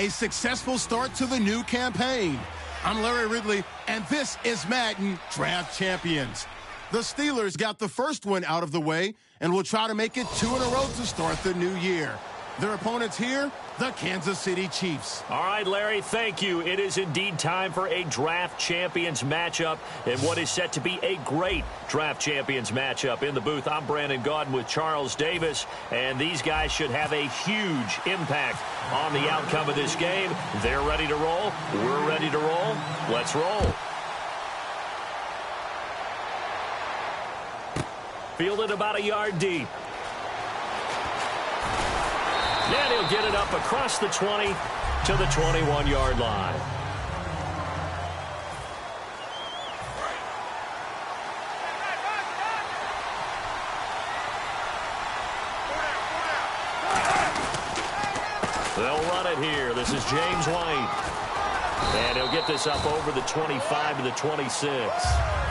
a successful start to the new campaign. I'm Larry Ridley, and this is Madden Draft Champions. The Steelers got the first one out of the way and will try to make it 2 in a row to start the new year. Their opponents here, the Kansas City Chiefs. All right, Larry, thank you. It is indeed time for a Draft Champions matchup and what is set to be a great Draft Champions matchup. In the booth, I'm Brandon Gaudin with Charles Davis, and these guys should have a huge impact on the outcome of this game. They're ready to roll. We're ready to roll. Let's roll. Fielded about a yard deep. And he'll get it up across the 20 to the 21-yard line. They'll run it here. This is James White. And he'll get this up over the 25 to the 26.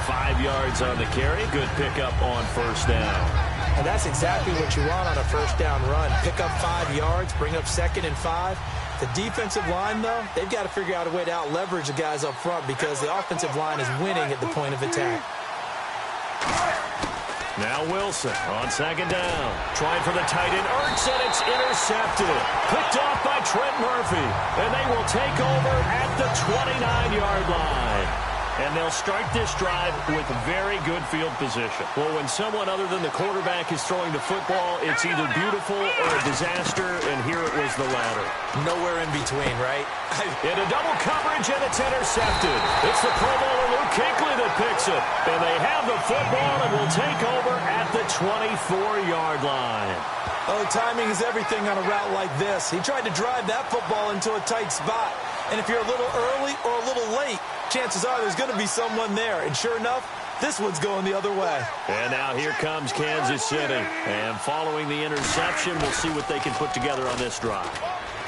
5 yards on the carry. Good pickup on first down. And that's exactly what you want on a first down run. Pick up 5 yards, bring up 2nd and 5. The defensive line, though, they've got to figure out a way to out-leverage the guys up front because the offensive line is winning at the point of attack. Now Wilson on 2nd down. Trying for the tight end. Ertz, and it's intercepted. Picked off by Trent Murphy. And they will take over at the 29-yard line. And they'll start this drive with very good field position. Well, when someone other than the quarterback is throwing the football, it's either beautiful or a disaster, and here it was the latter. Nowhere in between, right? In a double coverage, and it's intercepted. It's the Pro Bowler Luke Kuechly that picks it. And they have the football and will take over at the 24-yard line. Oh, timing is everything on a route like this. He tried to drive that football into a tight spot. And if you're a little early or a little late, chances are there's going to be someone there. And sure enough, this one's going the other way. And now here comes Kansas City. And following the interception, we'll see what they can put together on this drive.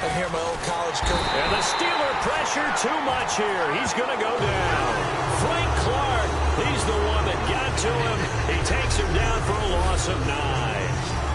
I hear my old college coach. And the Steeler pressure too much here. He's going to go down. Frank Clark, he's the one that got to him. He takes him down for a loss of 9.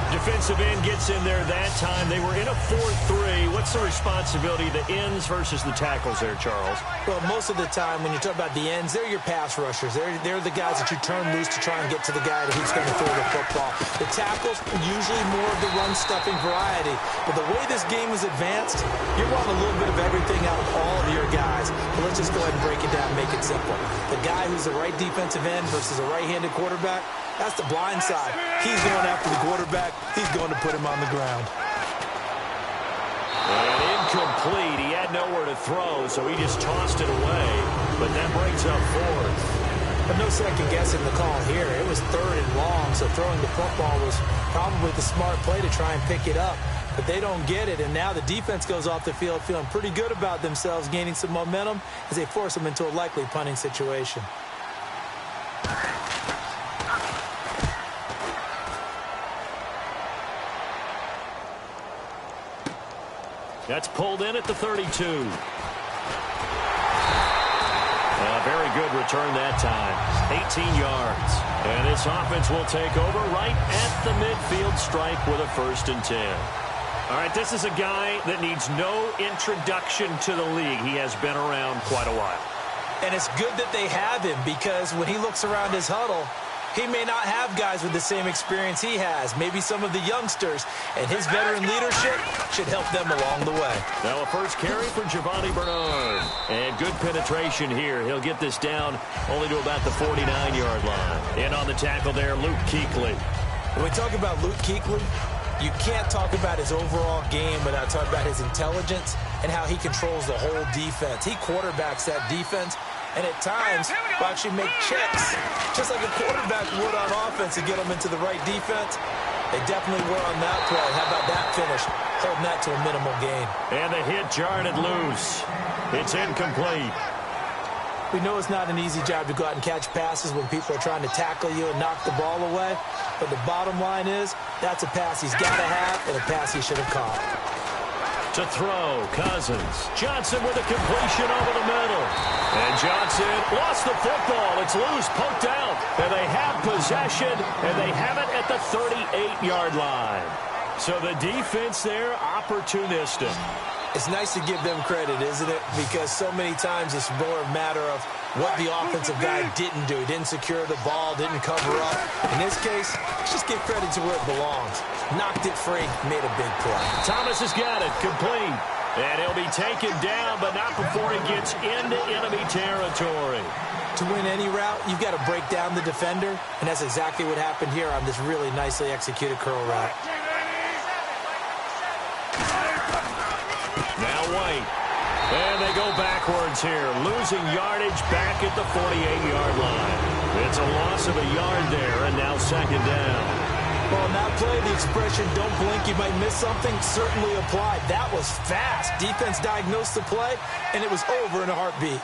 Defensive end gets in there that time. They were in a 4-3. What's the responsibility of the ends versus the tackles there, Charles? Well, most of the time when you talk about the ends, they're your pass rushers. They're the guys that you turn loose to try and get to the guy that he's going to throw the football. The tackles are usually more of the run-stuffing variety. But the way this game is advanced, you're wanting a little bit of everything out of all of your guys. But let's just go ahead and break it down and make it simple. The guy who's the right defensive end versus a right-handed quarterback, that's the blind side. He's going after the quarterback. He's going to put him on the ground. And incomplete. He had nowhere to throw, so he just tossed it away. But that brings up 4th. But no second guessing the call here. It was 3rd and long, so throwing the football was probably the smart play to try and pick it up. But they don't get it, and now the defense goes off the field feeling pretty good about themselves, gaining some momentum as they force them into a likely punting situation. That's pulled in at the 32. Very good return that time. 18 yards. And this offense will take over right at the midfield stripe with a 1st and 10. All right, this is a guy that needs no introduction to the league. He has been around quite a while. And it's good that they have him because when he looks around his huddle, he may not have guys with the same experience he has, maybe some of the youngsters, and his veteran leadership should help them along the way. Now a first carry for Giovanni Bernard. And good penetration here. He'll get this down only to about the 49-yard line. And on the tackle there, Luke Kuechly. When we talk about Luke Kuechly, you can't talk about his overall game without talking about his intelligence and how he controls the whole defense. He quarterbacks that defense. And at times, will actually make checks, just like a quarterback would on offense to get them into the right defense. They definitely were on that play. How about that finish? Holding that to a minimal gain. And the hit jarred it loose. It's incomplete. We know it's not an easy job to go out and catch passes when people are trying to tackle you and knock the ball away. But the bottom line is, that's a pass he's got to have and a pass he should have caught. To throw, Cousins. Johnson with a completion over the middle. And Johnson lost the football. It's loose, poked out. And they have possession, and they have it at the 38-yard line. So the defense there, opportunistic. It's nice to give them credit, isn't it? Because so many times it's more a matter of what the offensive guy didn't do. Didn't secure the ball, didn't cover up. In this case, let's just give credit to where it belongs. Knocked it free, made a big play. Thomas has got it, complete. And he'll be taken down, but not before he gets into enemy territory. To win any route, you've got to break down the defender, and that's exactly what happened here on this really nicely executed curl route. Now White. And they go backwards here, losing yardage back at the 48-yard line. It's a loss of a yard there, and now second down. Well, in that play, the expression, don't blink, you might miss something, certainly applied. That was fast. Defense diagnosed the play, and it was over in a heartbeat.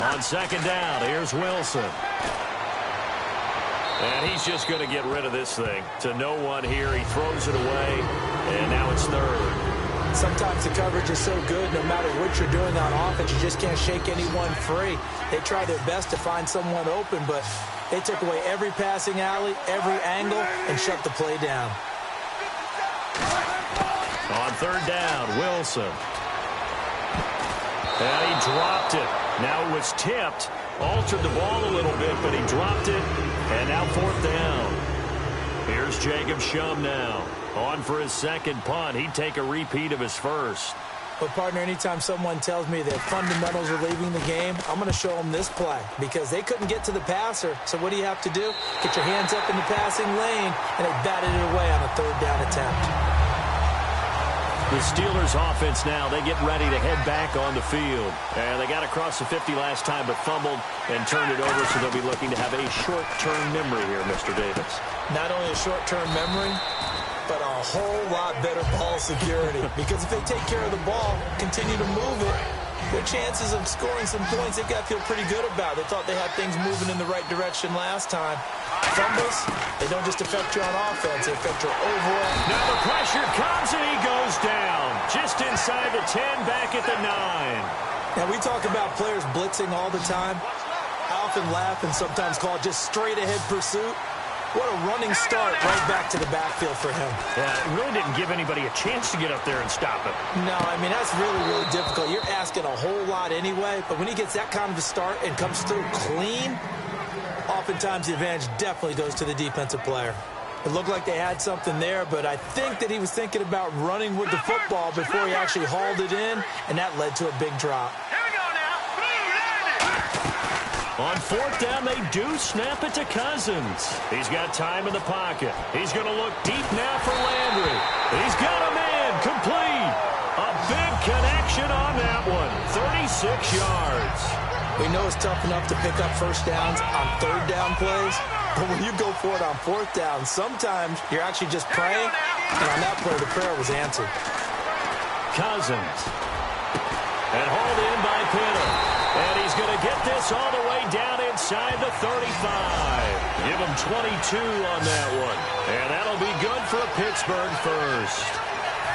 On second down, here's Wilson. And he's just going to get rid of this thing. To no one here, he throws it away, and now it's third. Sometimes the coverage is so good, no matter what you're doing on offense, you just can't shake anyone free. They try their best to find someone open, but they took away every passing alley, every angle, and shut the play down. On third down, Wilson. And he dropped it. Now it was tipped. Altered the ball a little bit, but he dropped it. And now fourth down. Here's Jacob Shum now. On for his second punt. He'd take a repeat of his first. But, partner, anytime someone tells me their fundamentals are leaving the game, I'm going to show them this play because they couldn't get to the passer. So what do you have to do? Get your hands up in the passing lane, and they batted it away on a third down attempt. The Steelers offense now, they get ready to head back on the field. And they got across the 50 last time but fumbled and turned it over, so they'll be looking to have a short-term memory here, Mr. Davis. Not only a short-term memory, but a whole lot better ball security. Because if they take care of the ball, continue to move it, their chances of scoring some points, they've got to feel pretty good about. They thought they had things moving in the right direction last time. Fumbles, they don't just affect you on offense, they affect your overall. Now the pressure comes and he goes down. Just inside the 10, back at the 9. Now we talk about players blitzing all the time. I often laugh and sometimes call it just straight ahead pursuit. What a running start right back to the backfield for him. Yeah, it really didn't give anybody a chance to get up there and stop him. No, I mean, that's really, really difficult. You're asking a whole lot anyway, but when he gets that kind of a start and comes through clean, oftentimes the advantage definitely goes to the defensive player. It looked like they had something there, but I think that he was thinking about running with the football before he actually hauled it in, and that led to a big drop. On fourth down, they do snap it to Cousins. He's got time in the pocket. He's going to look deep now for Landry. He's got a man, complete. A big connection on that one, 36 yards. We know it's tough enough to pick up first downs on third down plays, but when you go for it on fourth down, sometimes you're actually just praying, and on that play, the prayer was answered. Cousins. And hauled in by Pinner. And he's going to get this all the way down inside the 35. Give him 22 on that one. And that'll be good for a Pittsburgh first.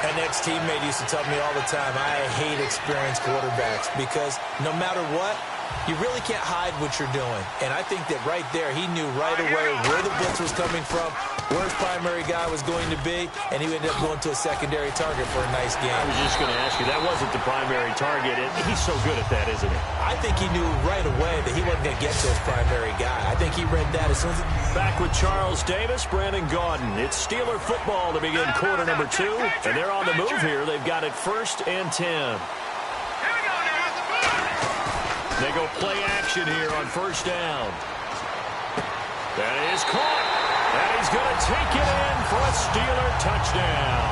An ex-teammate used to tell me all the time, I hate experienced quarterbacks because no matter what, you really can't hide what you're doing. And I think that right there, he knew right away where the blitz was coming from, where his primary guy was going to be, and he ended up going to a secondary target for a nice game. I was just going to ask you, that wasn't the primary target, and he's so good at that, isn't he? I think he knew right away that he wasn't going to get to his primary guy. I think he read that as soon as Back with Charles Davis, Brandon Gaudin. It's Steeler football to begin quarter number 2, and they're on the move here. They've got it 1st and 10. They go play action here on first down. That is caught. And he's going to take it in for a Steeler touchdown.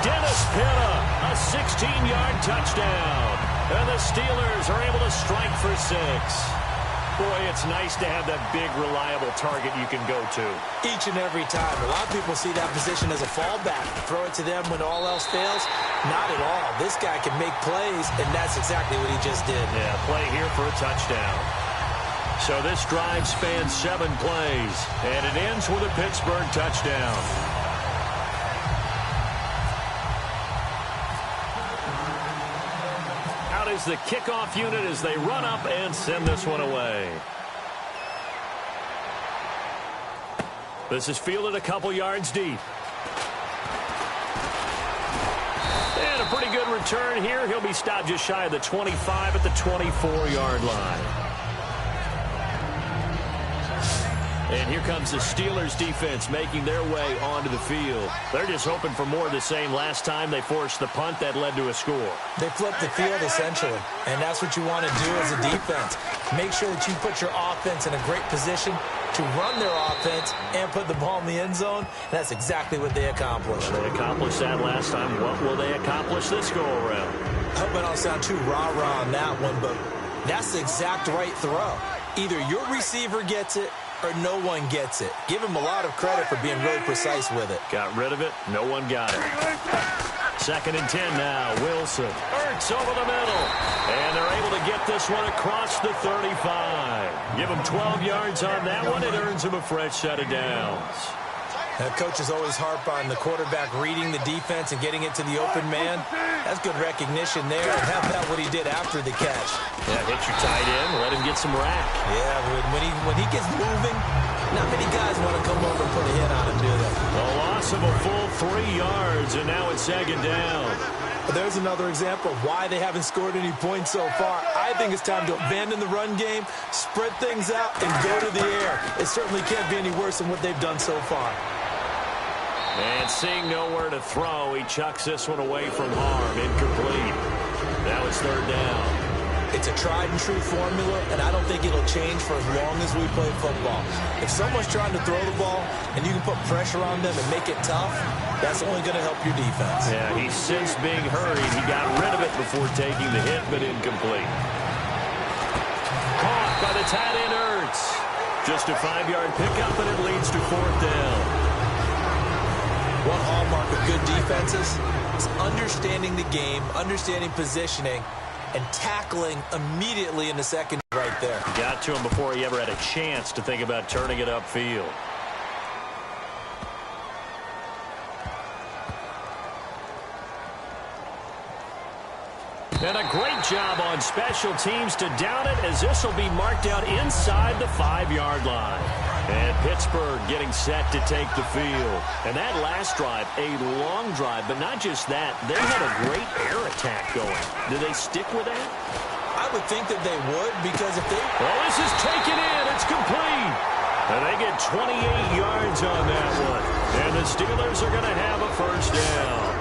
Dennis Pitta, a 16-yard touchdown. And the Steelers are able to strike for 6. Boy, it's nice to have that big, reliable target you can go to. Each and every time. A lot of people see that position as a fallback. Throw it to them when all else fails. Not at all. This guy can make plays, and that's exactly what he just did. Yeah, play here for a touchdown. So this drive spans 7 plays, and it ends with a Pittsburgh touchdown. Out is the kickoff unit as they run up and send this one away. This is fielded a couple yards deep. And a pretty good return here. He'll be stopped just shy of the 25 at the 24-yard line. And here comes the Steelers defense making their way onto the field. They're just hoping for more of the same. Last time they forced the punt that led to a score. They flipped the field, essentially, and that's what you want to do as a defense. Make sure that you put your offense in a great position to run their offense and put the ball in the end zone. And that's exactly what they accomplished. They accomplished that last time. What will they accomplish this go-around? I hope I don't sound too rah-rah on that one, but that's the exact right throw. Either your receiver gets it or no one gets it. Give him a lot of credit for being really precise with it. Got rid of it. No one got it. 2nd and 10 now. Wilson. Ertz over the middle. And they're able to get this one across the 35. Give him 12 yards on that one. It earns him a fresh set of downs. Coaches always harp on the quarterback reading the defense and getting it to the open man. That's good recognition there. And how about what he did after the catch? Yeah, hit your tight end. Let him get some rack. Yeah, when he gets moving, not many guys want to come over and put a hit on him, do they? A loss of a full 3 yards, and now it's 2nd down. But there's another example of why they haven't scored any points so far. I think it's time to abandon the run game, spread things out, and go to the air. It certainly can't be any worse than what they've done so far. And seeing nowhere to throw, he chucks this one away from harm. Incomplete. Now it's 3rd down. It's a tried-and-true formula, and I don't think it'll change for as long as we play football. If someone's trying to throw the ball and you can put pressure on them and make it tough, that's only going to help your defense. Yeah, he's since being hurried. He got rid of it before taking the hit, but incomplete. Caught by the tight end Ertz. Just a 5-yard pickup, and it leads to 4th down. One hallmark of good defenses is understanding the game, understanding positioning, and tackling immediately in the second right there. Got to him before he ever had a chance to think about turning it upfield. And a great job on special teams to down it, as this will be marked out inside the 5-yard line. And Pittsburgh getting set to take the field. And that last drive, a long drive, but not just that. They had a great air attack going. Do they stick with that? I would think that they would, because if they... Well, this is taken in. It's complete. And they get 28 yards on that one. And the Steelers are going to have a 1st down.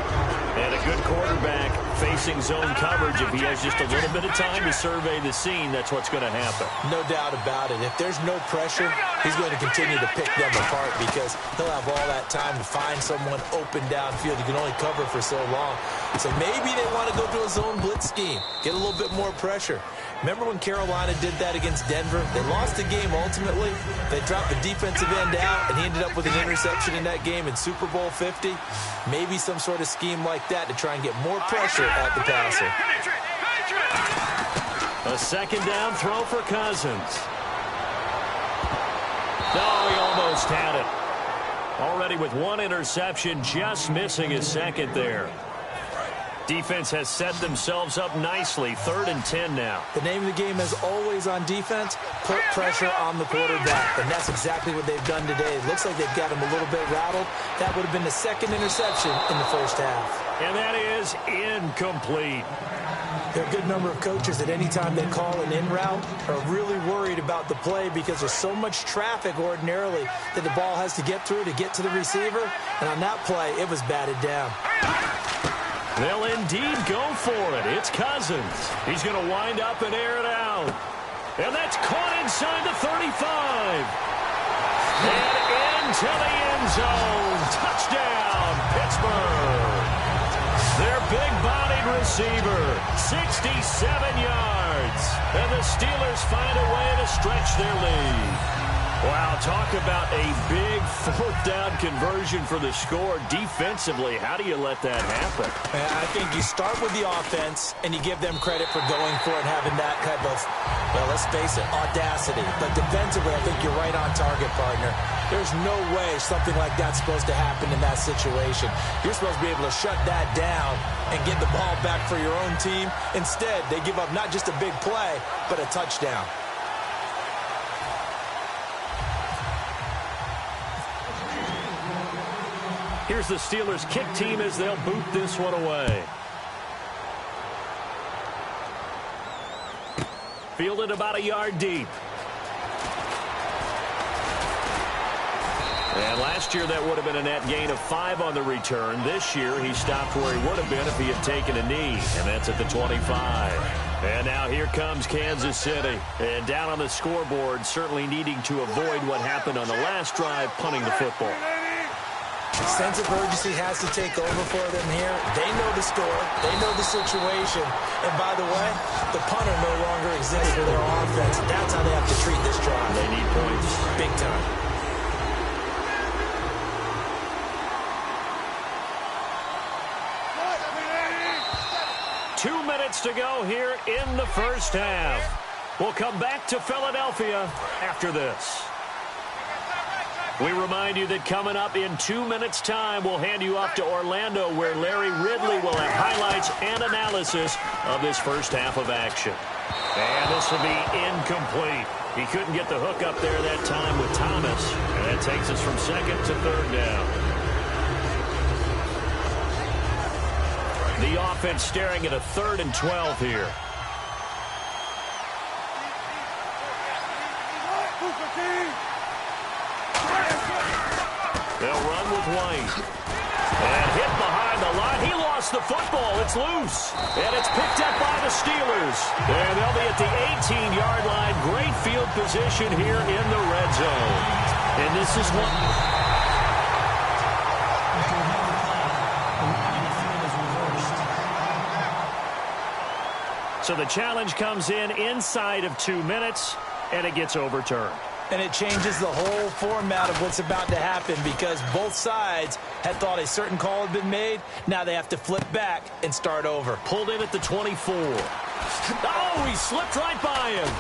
And a good quarterback facing zone coverage. If he has just a little bit of time to survey the scene, that's what's going to happen. No doubt about it. If there's no pressure, he's going to continue to pick them apart, because he'll have all that time to find someone open downfield. You can only cover for so long. So maybe they want to go to a zone blitz scheme, get a little bit more pressure. Remember when Carolina did that against Denver? They lost the game ultimately. They dropped the defensive end out, and he ended up with an interception in that game in Super Bowl 50. Maybe some sort of scheme like that to try and get more pressure at the passer. A 2nd down throw for Cousins. No, he almost had it. Already with 1 interception, just missing his 2nd there. Defense has set themselves up nicely. 3rd and 10 now. The name of the game is always on defense, put pressure on the quarterback. And that's exactly what they've done today. It looks like they've got him a little bit rattled. That would have been the 2nd interception in the 1st half. And that is incomplete. There are a good number of coaches that any time they call an in route are really worried about the play, because there's so much traffic ordinarily that the ball has to get through to get to the receiver. And on that play, it was batted down. They'll indeed go for it. It's Cousins. He's going to wind up and air it out. And that's caught inside the 35. And into the end zone. Touchdown, Pittsburgh. Their big-bodied receiver, 67 yards. And the Steelers find a way to stretch their lead. Wow, talk about a big 4th down conversion for the score. Defensively, how do you let that happen? I think you start with the offense, and you give them credit for going for it, having that kind of, well, let's face it, audacity. But defensively, I think you're right on target, partner. There's no way something like that's supposed to happen in that situation. You're supposed to be able to shut that down and get the ball back for your own team. Instead, they give up not just a big play, but a touchdown. Here's the Steelers kick team as they'll boot this one away. Fielded about a yard deep. And last year that would have been a net gain of 5 on the return. This year he stopped where he would have been if he had taken a knee, and that's at the 25. And now here comes Kansas City. And down on the scoreboard, certainly needing to avoid what happened on the last drive, punting the football. Sense of urgency has to take over for them here. They know the score. They know the situation. And by the way, the punter no longer exists for their offense. That's how they have to treat this drive. They need points. Big time. Two minutes to go here in the first half. We'll come back to Philadelphia after this. We remind you that coming up in 2 minutes' time, we'll hand you off to Orlando, where Larry Ridley will have highlights and analysis of this first half of action. And this will be incomplete. He couldn't get the hook up there that time with Thomas. And that takes us from second to third down. The offense staring at a 3rd and 12 here. They'll run with White. And hit behind the line. He lost the football. It's loose. And it's picked up by the Steelers. And they'll be at the 18-yard line. Great field position here in the red zone. And this is what... So the challenge comes in inside of 2 minutes, and it gets overturned. And it changes the whole format of what's about to happen, because both sides had thought a certain call had been made. Now they have to flip back and start over. Pulled in at the 24. Oh, he slipped right by him.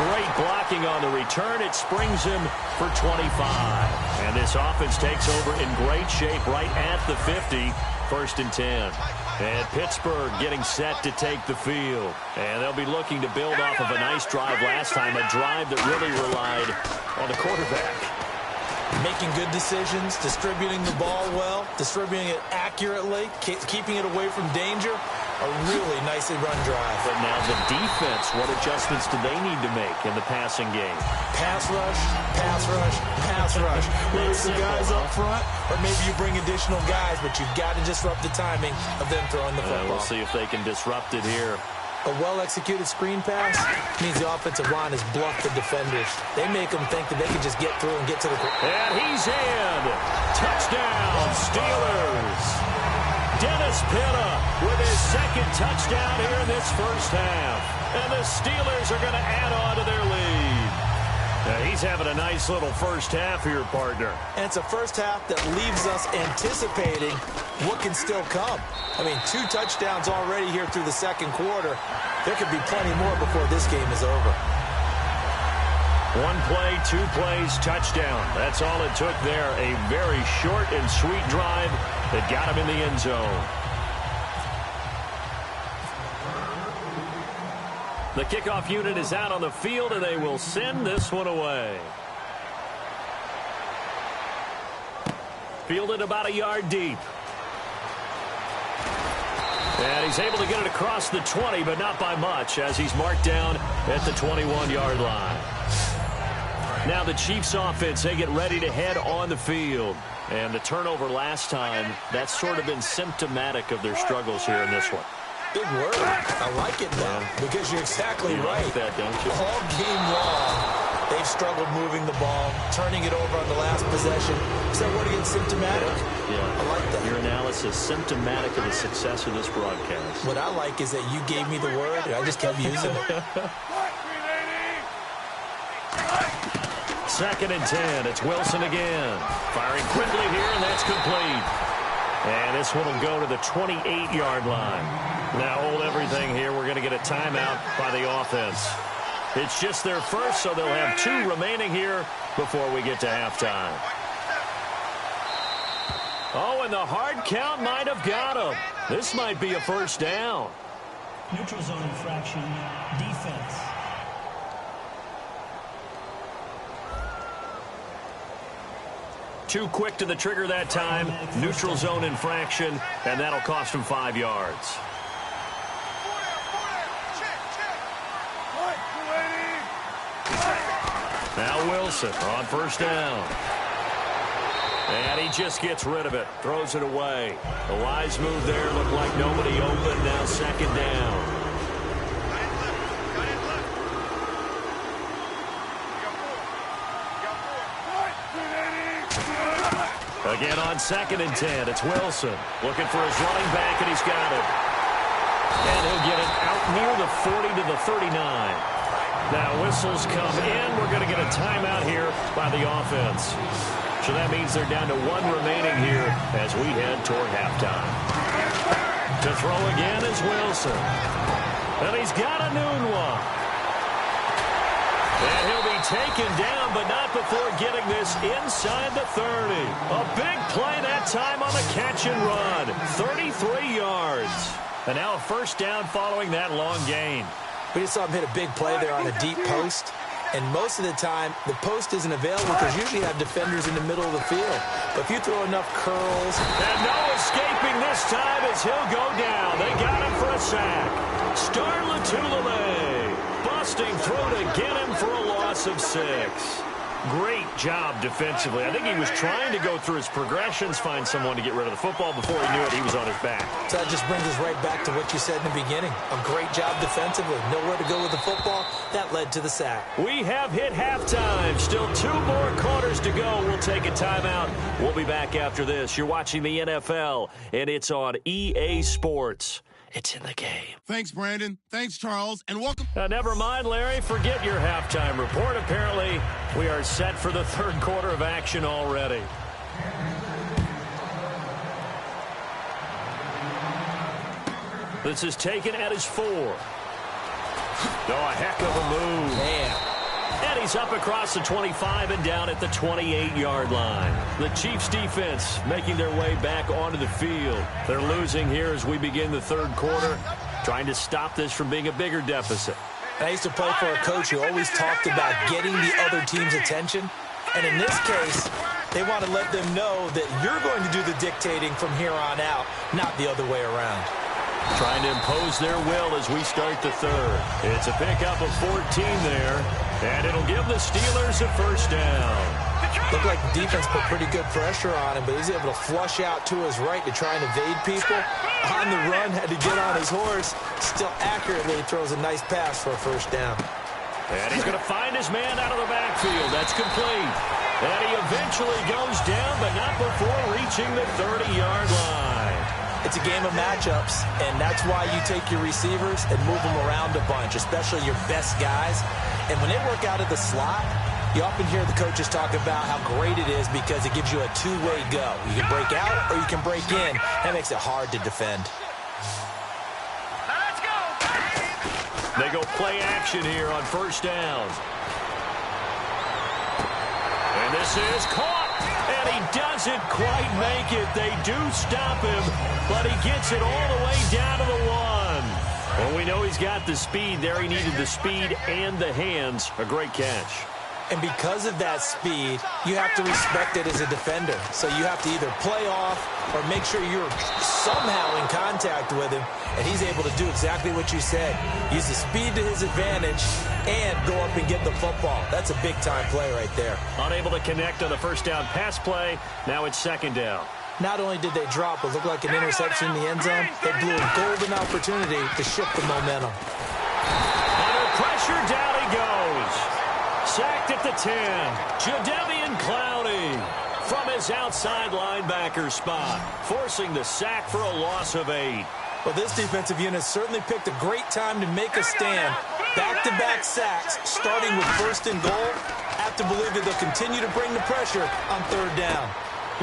Great blocking on the return. It springs him for 25. And this offense takes over in great shape right at the 50. 1st and 10. And Pittsburgh getting set to take the field. And they'll be looking to build off of a nice drive last time, a drive that really relied on the quarterback. Making good decisions, distributing the ball well, distributing it accurately, keeping it away from danger. A really nicely run drive. But now the defense, what adjustments do they need to make in the passing game? Pass rush, pass rush, pass rush. Whether it's the guys up front, or maybe you bring additional guys, but you've got to disrupt the timing of them throwing the football. We'll see if they can disrupt it here. A well-executed screen pass means the offensive line has bluffed the defenders. They make them think that they can just get through and get to the... And he's in. Touchdown, Steelers. Dennis Pitta with his 2nd touchdown here in this first half. And the Steelers are going to add on to their lead. Now he's having a nice little first half here, partner. And it's a first half that leaves us anticipating what can still come. I mean, 2 touchdowns already here through the 2nd quarter. There could be plenty more before this game is over. 1 play, 2 plays, touchdown. That's all it took there. A very short and sweet drive that got him in the end zone. The kickoff unit is out on the field, and they will send this one away. Fielded about a yard deep. And he's able to get it across the 20, but not by much, as he's marked down at the 21-yard line. Now the Chiefs offense, they get ready to head on the field. And the turnover last time, that's sort of been symptomatic of their struggles here in this one. Big word. I like it now, because you're exactly right. Like that, don't you? All game long, they've struggled moving the ball, turning it over on the last possession. Is that word again, symptomatic? Yeah. I like that. Your analysis, symptomatic of the success of this broadcast. What I like is that you gave me the word, and I just kept using it. 2nd and 10. It's Wilson again. Firing quickly here, and that's complete. And this one will go to the 28-yard line. Now hold everything here. We're going to get a timeout by the offense. It's just their first, so they'll have 2 remaining here before we get to halftime. Oh, and the hard count might have got him. This might be a first down. Neutral zone infraction, defense. too quick to the trigger that time. Neutral zone infraction, and that'll cost him 5 yards. Now Wilson on first down. And he just gets rid of it. Throws it away. A wise move there. Looked like nobody open. Now second down. Again on 2nd and 10. It's Wilson looking for his running back, and he's got it. And he'll get it out near the 40 to the 39. Now whistles come in. We're going to get a timeout here by the offense. So that means they're down to 1 remaining here as we head toward halftime. To throw again is Wilson. And he's got a noon one. And he'll be taken down, but not before getting this inside the 30. A big play that time on the catch and run. 33 yards. And now a first down following that long gain. We just saw him hit a big play there on a deep post. And most of the time, the post isn't available because usually you have defenders in the middle of the field. But if you throw enough curls... And no escaping this time as he'll go down. They got him for a sack. Star Latulele busting through to get him for a loss of 6. Great job defensively. I think he was trying to go through his progressions, find someone to get rid of the football. Before he knew it, he was on his back. So that just brings us right back to what you said in the beginning. A great job defensively. Nowhere to go with the football. That led to the sack. We have hit halftime. Still 2 more quarters to go. We'll take a timeout. We'll be back after this. You're watching the NFL, and it's on EA Sports. It's in the game. Thanks, Brandon. Thanks, Charles. And welcome. Never mind, Larry. Forget your halftime report. Apparently, we are set for the 3rd quarter of action already. This is taken at his 4. Oh, a heck of a move. Man. And he's up across the 25 and down at the 28-yard line. The Chiefs defense making their way back onto the field. They're losing here as we begin the 3rd quarter, trying to stop this from being a bigger deficit. I used to play for a coach who always talked about getting the other team's attention. And in this case, they want to let them know that you're going to do the dictating from here on out, not the other way around. Trying to impose their will as we start the 3rd. It's a pickup of 14 there, and it'll give the Steelers a first down. Looked like the defense put pretty good pressure on him, but he's able to flush out to his right to try and evade people. On the run, had to get on his horse. Still accurately throws a nice pass for a first down. And he's going to find his man out of the backfield. That's complete. And he eventually goes down, but not before reaching the 30-yard line. It's a game of matchups, and that's why you take your receivers and move them around a bunch, especially your best guys. And when they work out of the slot, you often hear the coaches talk about how great it is because it gives you a two-way go. You can break out or you can break in. That makes it hard to defend. Let's go. They go play action here on first down. And this is caught. And he doesn't quite make it. They do stop him, but he gets it all the way down to the 1. Well, we know he's got the speed there. He needed the speed and the hands. A great catch. And because of that speed, you have to respect it as a defender. So you have to either play off or make sure you're somehow in contact with him. And he's able to do exactly what you said. Use the speed to his advantage and go up and get the football. That's a big-time play right there. Unable to connect on the first down pass play. Now it's second down. Not only did they drop what looked like an interception in the end zone, they blew a golden opportunity to shift the momentum. Under pressure, down he goes. Sacked at the 10. Jadeveon Clowney from his outside linebacker spot, forcing the sack for a loss of 8. Well, this defensive unit certainly picked a great time to make a stand. Back-to-back sacks, starting with first and goal. Have to believe that they'll continue to bring the pressure on third down.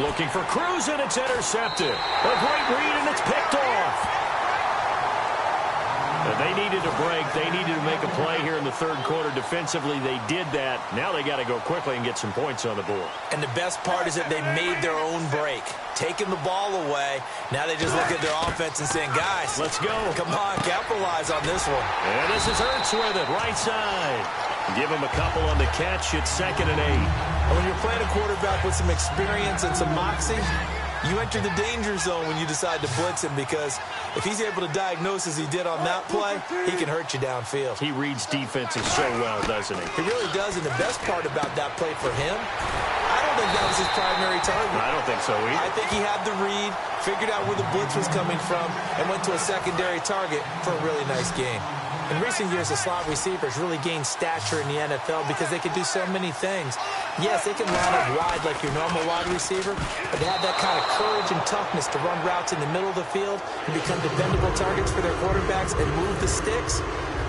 Looking for Cruz, and it's intercepted. A great read, and it's picked off. They needed a break. They needed to make a play here in the third quarter. Defensively, they did that. Now they got to go quickly and get some points on the board. And the best part is that they made their own break. Taking the ball away. Now they just look at their offense and saying, guys, let's go. Come on, capitalize on this one. And this is Ertz with it, right side. Give him a couple on the catch. It's 2nd and 8. And when you're playing a quarterback with some experience and some moxie, you enter the danger zone when you decide to blitz him, because if he's able to diagnose as he did on that play, he can hurt you downfield. He reads defenses so well, doesn't he? He really does, and the best part about that play for him, I don't think that was his primary target. I don't think so either. I think he had the read, figured out where the blitz was coming from, and went to a secondary target for a really nice game. In recent years, the slot receivers really gained stature in the NFL because they can do so many things. Yes, they can line up wide like your normal wide receiver, but they have that kind of courage and toughness to run routes in the middle of the field and become dependable targets for their quarterbacks and move the sticks.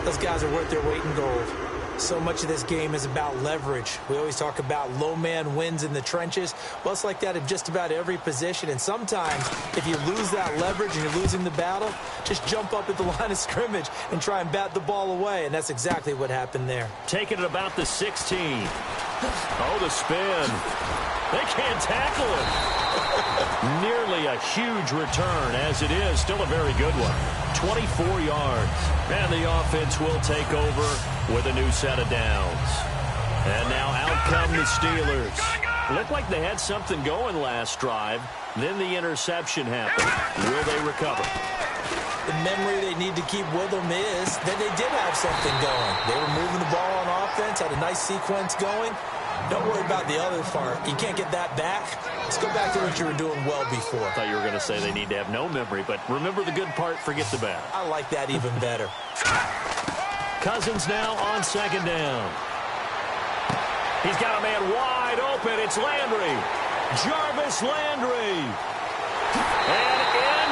Those guys are worth their weight in gold. So much of this game is about leverage. We always talk about low man wins in the trenches. Well, it's like that in just about every position. And sometimes, if you lose that leverage and you're losing the battle, just jump up at the line of scrimmage and try and bat the ball away. And that's exactly what happened there. Taking it about the 16. Oh, the spin. They can't tackle him. Nearly a huge return, as it is. Still a very good one. 24 yards. And the offense will take over with a new set of downs. And now out come the Steelers. Looked like they had something going last drive. Then the interception happened. Will they recover? The memory they need to keep with them is that they did have something going. They were moving the ball on offense, had a nice sequence going. Don't worry about the other part. You can't get that back. Let's go back to what you were doing well before. I thought you were going to say they need to have no memory, but remember the good part, forget the bad. I like that even better. Cousins now on 2nd down. He's got a man wide open. It's Landry. Jarvis Landry. And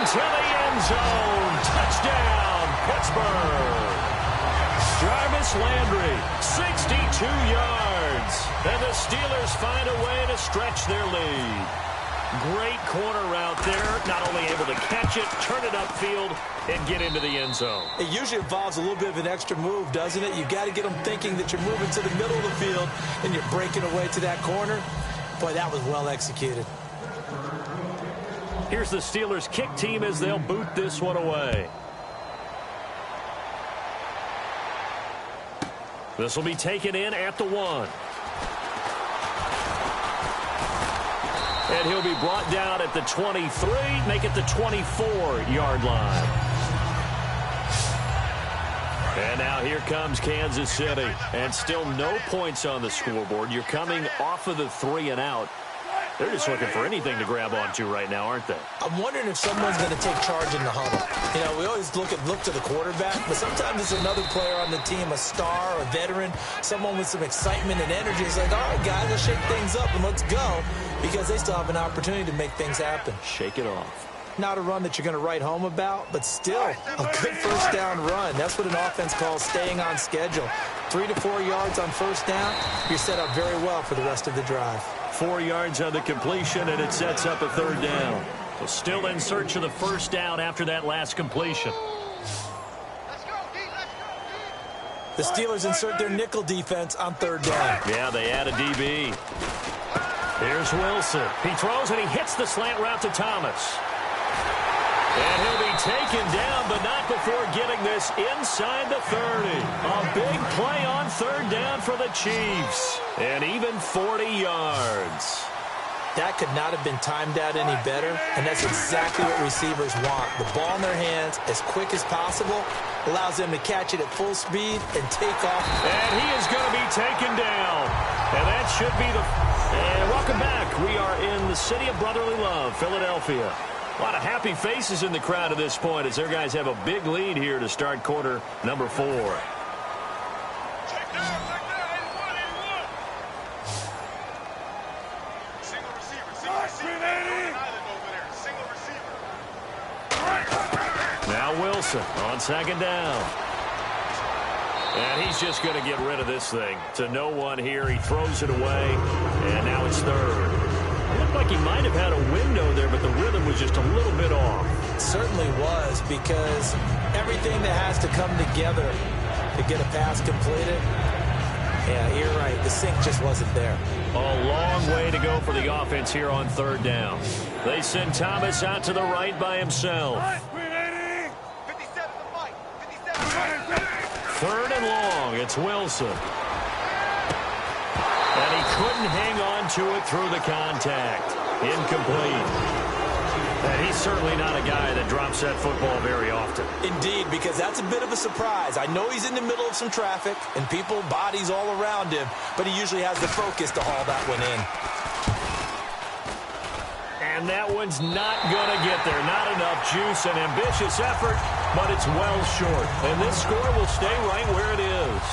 into the end zone. Touchdown, Pittsburgh. Jarvis Landry, 62 yards. And the Steelers find a way to stretch their lead. Great corner route there. Not only able to catch it, turn it upfield, and get into the end zone. It usually involves a little bit of an extra move, doesn't it? You've got to get them thinking that you're moving to the middle of the field and you're breaking away to that corner. Boy, that was well executed. Here's the Steelers kick team as they'll boot this one away. This will be taken in at the 1. And he'll be brought down at the 23, make it the 24-yard line. And now here comes Kansas City. And still no points on the scoreboard. You're coming off of the 3 and out. They're just looking for anything to grab onto right now, aren't they? I'm wondering if someone's going to take charge in the huddle. You know, we always look to the quarterback, but sometimes it's another player on the team, a star, a veteran, someone with some excitement and energy. It's like, all right, guys, let's shake things up and let's go, because they still have an opportunity to make things happen. Shake it off. Not a run that you're going to write home about, but still a good first down run. That's what an offense calls staying on schedule. 3 to 4 yards on first down, you're set up very well for the rest of the drive. 4 yards on the completion, and it sets up a 3rd down. So still in search of the first down after that last completion. The Steelers insert their nickel defense on 3rd down. Yeah, they add a DB. Here's Wilson. He throws and he hits the slant route to Thomas. And he'll be taken down, but not before getting this inside the 30. A big play on 3rd down for the Chiefs. And even 40 yards. That could not have been timed out any better, and that's exactly what receivers want. The ball in their hands as quick as possible allows them to catch it at full speed and take off. And he is going to be taken down. And that should be the... And welcome back. We are in the city of brotherly love, Philadelphia. A lot of happy faces in the crowd at this point as their guys have a big lead here to start quarter number 4. Now Wilson on 2nd down. And he's just going to get rid of this thing to no one here. He throws it away, and now it's 3rd. It looked like he might have had a window there, but the rhythm was just a little bit off. It certainly was, because everything that has to come together to get a pass completed, yeah, you're right. The sync just wasn't there. A long way to go for the offense here on 3rd down. They send Thomas out to the right by himself. 3rd and long. It's Wilson. And he couldn't hang on to it through the contact. Incomplete. And he's certainly not a guy that drops that football very often. Indeed, because that's a bit of a surprise. I know he's in the middle of some traffic and people, bodies all around him, but he usually has the focus to haul that one in. And that one's not going to get there. Not enough juice. An ambitious effort, but it's well short. And this score will stay right where it is.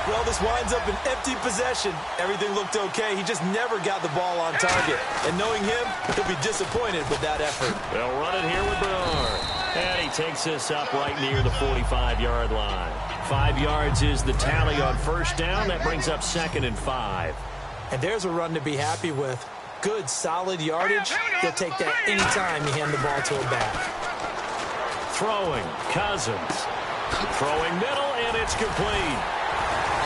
Well, this winds up an empty possession. Everything looked okay. He just never got the ball on target. And knowing him, he'll be disappointed with that effort. They'll run it here with Bernard. And he takes this up right near the 45-yard line. 5 yards is the tally on first down. That brings up 2nd and 5. And there's a run to be happy with. Good, solid yardage. He'll take that anytime you hand the ball to him back. Throwing, Cousins. Throwing middle, and it's complete.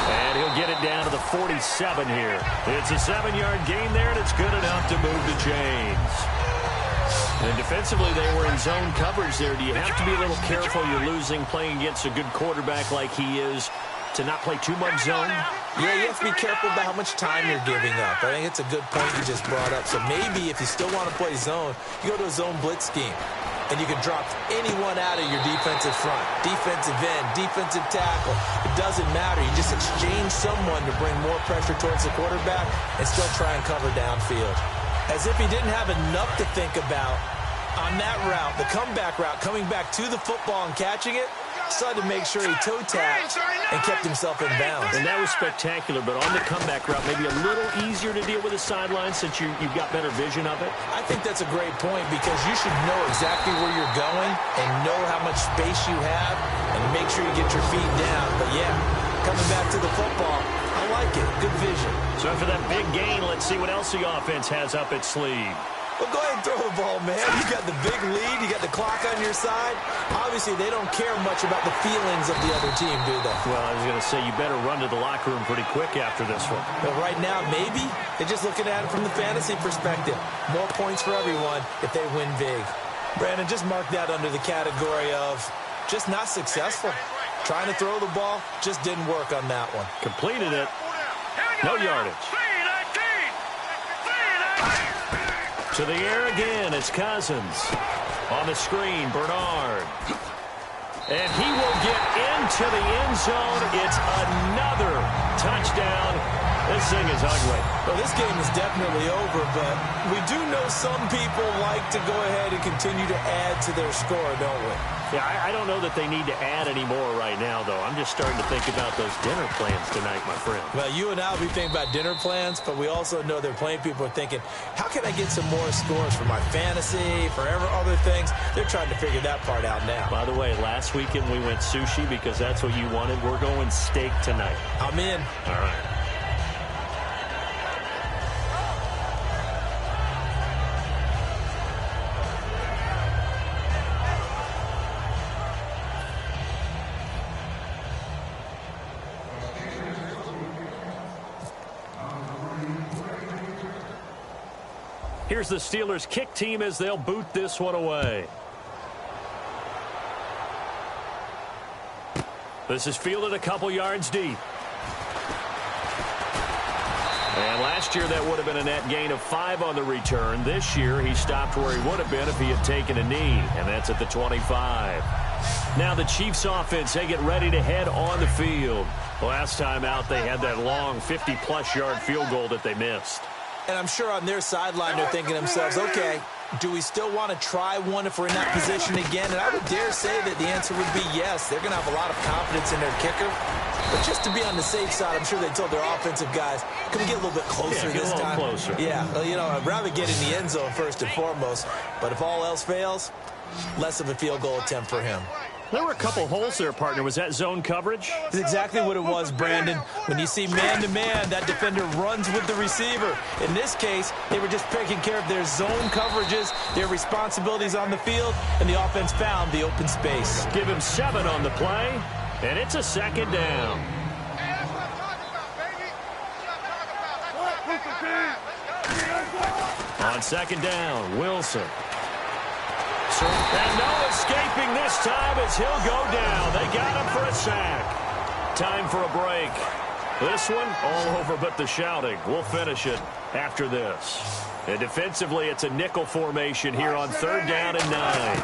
And he'll get it down to the 47 here. It's a 7-yard gain there, and it's good enough to move the chains. And defensively, they were in zone coverage there. Do you have to be a little careful? You're losing, playing against a good quarterback like he is, to not play too much zone? Yeah, you have to be careful about how much time you're giving up. I think it's a good point you just brought up. So maybe if you still want to play zone, you go to a zone blitz scheme. And you can drop anyone out of your defensive front. Defensive end, defensive tackle. It doesn't matter. You just exchange someone to bring more pressure towards the quarterback and still try and cover downfield. As if he didn't have enough to think about on that route, the comeback route, coming back to the football and catching it, decided to make sure he toe-tapped and kept himself in bounds. And that was spectacular, but on the comeback route, maybe a little easier to deal with the sideline since you've got better vision of it? I think that's a great point because you should know exactly where you're going and know how much space you have and make sure you get your feet down. But, yeah, coming back to the football, I like it. Good vision. So after that big gain, let's see what else the offense has up its sleeve. Well, go ahead and throw the ball, man. You got the big lead. You got the clock on your side. Obviously, they don't care much about the feelings of the other team, do they? Well, I was going to say, you better run to the locker room pretty quick after this one. Well, right now, maybe. They're just looking at it from the fantasy perspective. More points for everyone if they win big. Brandon, just mark that under the category of just not successful. Trying to throw the ball just didn't work on that one. Completed it. No yardage. To the air again, it's Cousins. On the screen, Bernard. And he will get into the end zone. It's another touchdown. This thing is ugly. Well, this game is definitely over, but we do know some people like to go ahead and continue to add to their score, don't we? Yeah, I don't know that they need to add any more right now, though. I'm just starting to think about those dinner plans tonight, my friend. Well, you and I will be thinking about dinner plans, but we also know they're playing people are thinking, how can I get some more scores for my fantasy, for other things? They're trying to figure that part out now. By the way, last weekend we went sushi because that's what you wanted. We're going steak tonight. I'm in. All right. Here's the Steelers' kick team as they'll boot this one away. This is fielded a couple yards deep. And last year that would have been a net gain of 5 on the return. This year he stopped where he would have been if he had taken a knee, and that's at the 25. Now the Chiefs offense, they get ready to head on the field. Last time out they had that long 50-plus yard field goal that they missed. And I'm sure on their sideline they're thinking to themselves, okay, do we still want to try one if we're in that position again? And I would dare say that the answer would be yes. They're going to have a lot of confidence in their kicker. But just to be on the safe side, I'm sure they told their offensive guys, can we get a little bit closer this time? Closer. Yeah, well, you know, I'd rather get in the end zone first and foremost. But if all else fails, less of a field goal attempt for him. There were a couple holes there, partner. Was that zone coverage? That's exactly what it was, Brandon. When you see man-to-man, that defender runs with the receiver. In this case, they were just taking care of their zone coverages, their responsibilities on the field, and the offense found the open space. Give him 7 on the play, and it's a second down. On second down, Wilson. And no escaping this time as he'll go down. They got him for a sack. Time for a break. This one, all over but the shouting. We'll finish it after this. And defensively, it's a nickel formation here on 3rd down and 9.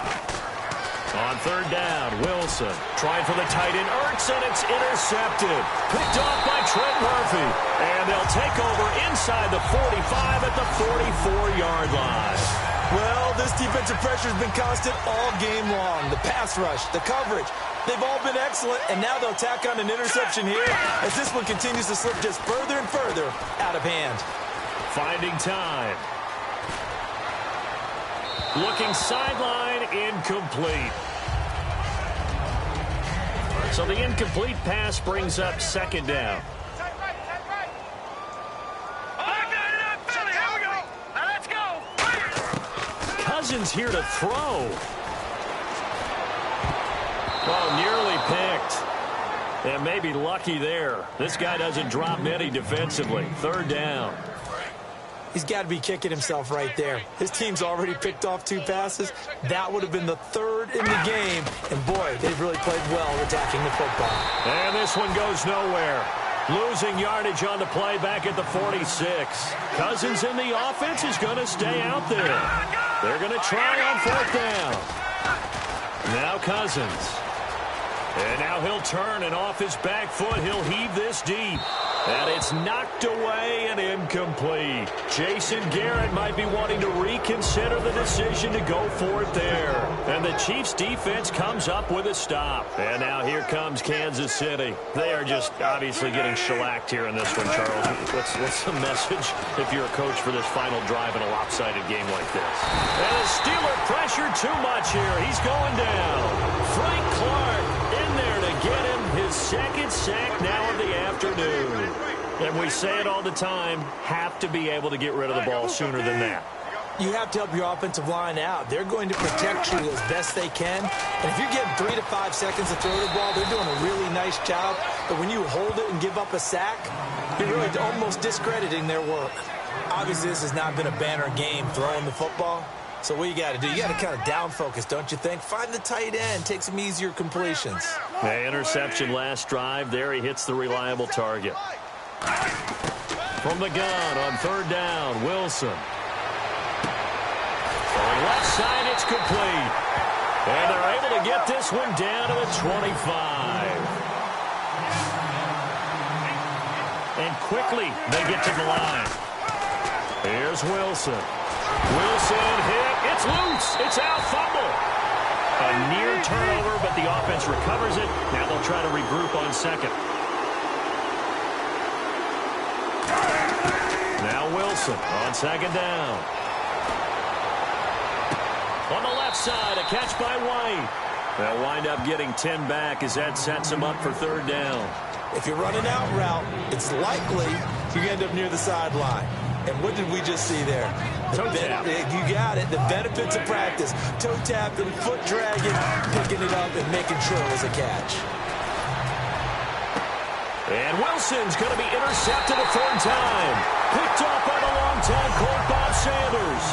On 3rd down, Wilson trying for the tight end, Ertz, and it's intercepted. Picked off by Trent Murphy. And they'll take over inside the 45 at the 44-yard line. Well, this defensive pressure has been constant all game long. The pass rush, the coverage, they've all been excellent, and now they'll tack on an interception here as this one continues to slip just further and further out of hand. Finding time. Looking sideline, incomplete. So the incomplete pass brings up 2nd down. Cousins here to throw. Oh, nearly picked. And maybe lucky there. This guy doesn't drop many defensively. 3rd down. He's got to be kicking himself right there. His team's already picked off 2 passes. That would have been the 3rd in the game. And, boy, they've really played well attacking the football. And this one goes nowhere. Losing yardage on the play back at the 46. Cousins in the offense is going to stay out there. They're going to try on 4th down. Now Cousins. And now he'll turn, and off his back foot, he'll heave this deep. And it's knocked away and incomplete. Jason Garrett might be wanting to reconsider the decision to go for it there. And the Chiefs' defense comes up with a stop. And now here comes Kansas City. They are just obviously getting shellacked here in this one, Charles. What's the message if you're a coach for this final drive in a lopsided game like this? And the Steeler pressure too much here. He's going down. Frank Clark in there to get him his 2nd sack now of the afternoon. And we say it all the time, have to be able to get rid of the ball sooner than that. You have to help your offensive line out. They're going to protect you as best they can. And if you're getting 3 to 5 seconds to throw the ball, they're doing a really nice job. But when you hold it and give up a sack, you're really almost discrediting their work. Obviously, this has not been a banner game throwing the football. So what you got to do, you got to kind of down focus, don't you think? Find the tight end, take some easier completions. The interception last drive. There he hits the reliable target. From the gun on 3rd down, Wilson. On left side, it's complete. And they're able to get this one down to the 25. And quickly, they get to the line. Here's Wilson. Wilson hit. It's loose. It's out. Fumble. A near turnover, but the offense recovers it. Now they'll try to regroup on 2nd. Now Wilson on 2nd down. On the left side, a catch by White. They'll wind up getting 10 back as that sets them up for 3rd down. If you're running out route, it's likely you end up near the sideline. And what did we just see there? Toe tap. You got it. The benefits of practice. Toe tapping, foot dragging, picking it up, and making sure it was a catch. And Wilson's going to be intercepted a 3rd time. Picked off by the longtime Colt Bob Sanders.